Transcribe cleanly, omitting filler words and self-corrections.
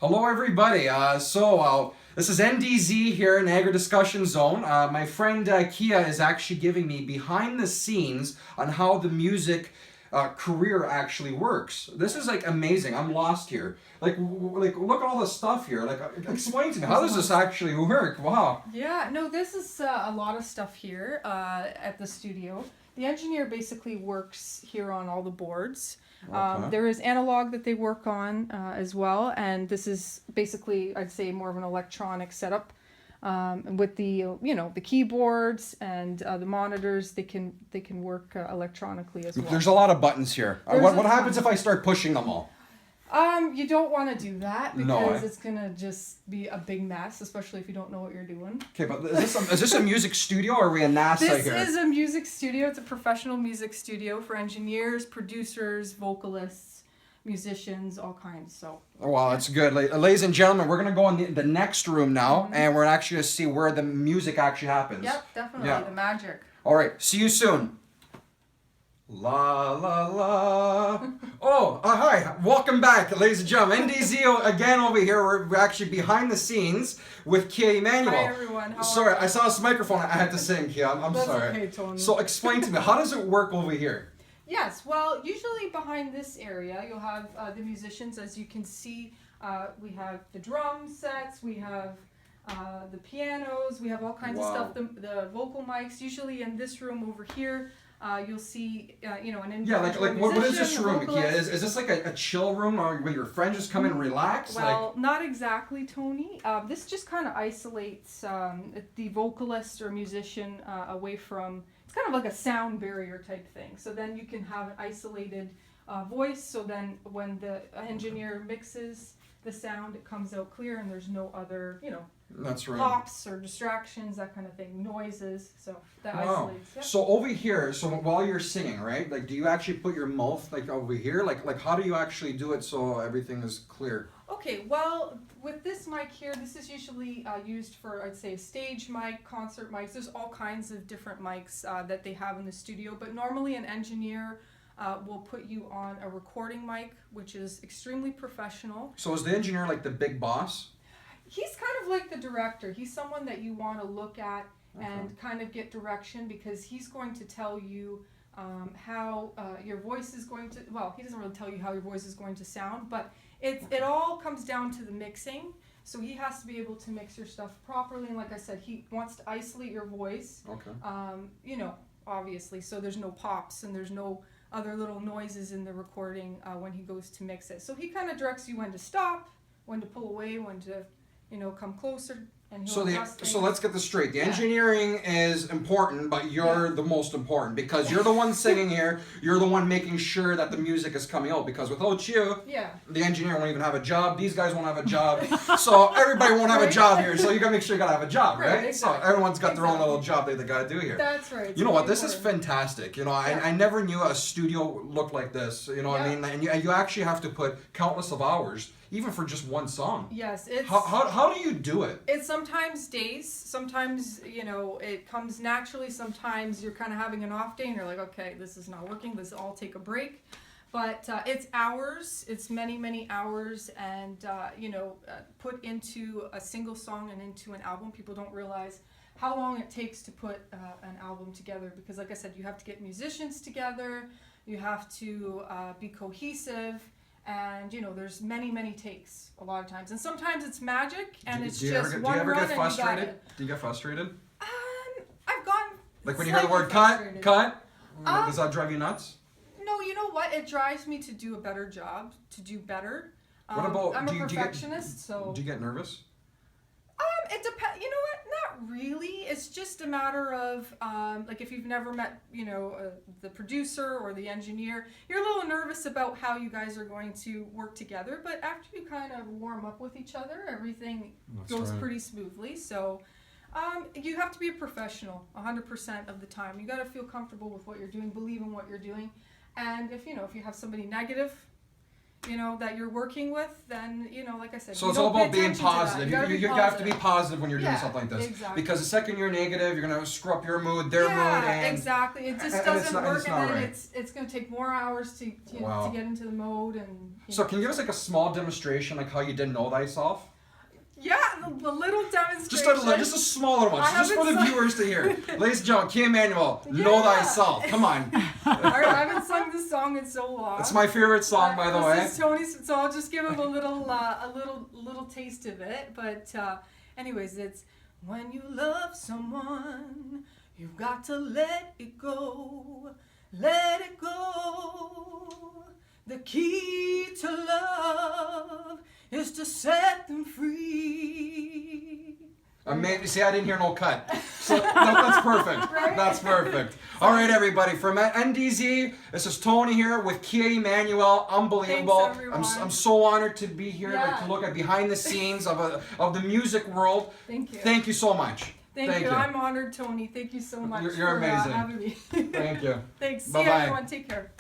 Hello, everybody. This is NDZ here in Niagara Discussion Zone. My friend Khea is actually giving me behind the scenes on how the music career actually works. This is like amazing. I'm lost here. Like look at all the stuff here. Like, explain to me, how does this actually work? Wow. Yeah, no, this is a lot of stuff here at the studio. The engineer basically works here on all the boards. Okay. There is analog that they work on as well, and this is basically, I'd say, more of an electronic setup with the the keyboards and the monitors. They can work electronically as well. There's a lot of buttons here. What happens if I start pushing them all? You don't want to do that because No, it's gonna just be a big mess, especially if you don't know what you're doing. Okay, but is this a music studio or are we in NASA This here? is a music studio. It's a professional music studio for engineers, producers, vocalists, musicians, all kinds. So. Oh, wow, that's good. Ladies and gentlemen, we're going to go in the next room now, and we're actually going to see where the music actually happens. Yep, definitely. Yeah. The magic. All right, see you soon. La, la, la. Oh, hi. Welcome back, ladies and gentlemen. NDZ again over here. We're actually behind the scenes with khea Emmanuel. Hi, everyone. How Sorry, are you? I saw this microphone. I had to sing, khea. I'm That's sorry. okay, Tony. So explain to me, how does it work over here? Yes, well, usually behind this area, you'll have the musicians. As you can see, we have the drum sets, we have the pianos, we have all kinds of stuff, the vocal mics. Usually in this room over here, you'll see, an individual Yeah, like what is this musician, room, a khea? vocalist. Is this like a chill room or where your friends just come and relax? Well, not exactly, Tony. This just kind of isolates the vocalist or musician away from. It's kind of like a sound barrier type thing. So then you can have an isolated voice. So then when the engineer mixes the sound, it comes out clear, and there's no other, That's right. pops or distractions, that kind of thing, noises. So that isolates. Yep. So over here, so while you're singing, right? Like, do you actually put your mouth like over here? Like how do you actually do it so everything is clear? Okay, well, with this mic here, this is usually used for, I'd say, a stage mic, concert mics. There's all kinds of different mics that they have in the studio, but normally an engineer will put you on a recording mic, which is extremely professional. So is the engineer like the big boss? He's kind of like the director. He's someone that you want to look at and kind of get direction, because he's going to tell you how your voice is going to, well, he doesn't really tell you how your voice is going to sound, but it all comes down to the mixing. So he has to be able to mix your stuff properly, and like I said, he wants to isolate your voice. Okay. Obviously, so there's no pops and there's no other little noises in the recording when he goes to mix it. So he kind of directs you when to stop, when to pull away, when to, come closer. And So let's get this straight. The engineering is important, but you're the most important, because you're the one singing here. You're the one making sure that the music is coming out, because without you, the engineer won't even have a job. These guys won't have a job. So everybody won't have a job here. So you gotta make sure you gotta have a job, right? Exactly. So everyone's got their own little job they gotta do here. That's right. You know what? This is fantastic. I never knew a studio looked like this. You know what I mean? And you actually have to put countless of hours, even for just one song. Yes, it's How do you do it? It's sometimes days, sometimes it comes naturally, sometimes you're kind of having an off day and you're like, okay, this is not working, let's all take a break. But it's hours, it's many hours, and put into a single song and into an album. People don't realize how long it takes to put an album together, because like I said, you have to get musicians together, you have to be cohesive. And there's many takes a lot of times, and sometimes it's magic, and it's just one run and you got it. Do you get frustrated? I've gotten like when you hear the word cut. Does that drive you nuts? No, you know what? It drives me to do a better job, to do better. What about? I'm a perfectionist, so. Do you get nervous? It depends. You know what? Not really. It's just a matter of like if you've never met, the producer or the engineer, you're a little nervous about how you guys are going to work together. But after you kind of warm up with each other, everything goes pretty smoothly. So you have to be a professional 100% of the time. You got to feel comfortable with what you're doing, believe in what you're doing, and if you have somebody negative, you know, that you're working with, then, you know, like I said, So you it's don't all pay about being attention to that. positive. You gotta You be have to be positive. positive when you're doing Yeah, something like this. exactly. Because the second you're negative, you're gonna screw up your mood, their mood, Yeah, and exactly. It just and doesn't it's not- work, it's and not then right. it's going to take more hours to Wow. to get into the mode. And So can you give us like a small demonstration, like how you didn't know thyself? yeah, the little demonstration. Just a smaller one, I just for the haven't sung- viewers to hear. Ladies and gentlemen, khea Emmanuel, know Yeah. thyself. Come on. I haven't sung this song in so long. It's my favorite song, by the way. This is Tony's, so I'll just give him a little taste of it. But anyways, it's when you love someone, you've got to let it go, let it go. The key to love is to set them free. Amazing. See, I didn't hear no cut. So that's perfect. Right? That's perfect. All right, everybody. From NDZ, this is Tony here with khea Emmanuel. Unbelievable. Thanks, everyone. I'm so honored to be here, like, Yeah. to look at behind the scenes of the music world. Thank you. Thank you so much. Thank you. I'm honored, Tony. Thank you so much You're for amazing. having me. Thank you. Thanks. See Bye-bye. you, everyone. Take care.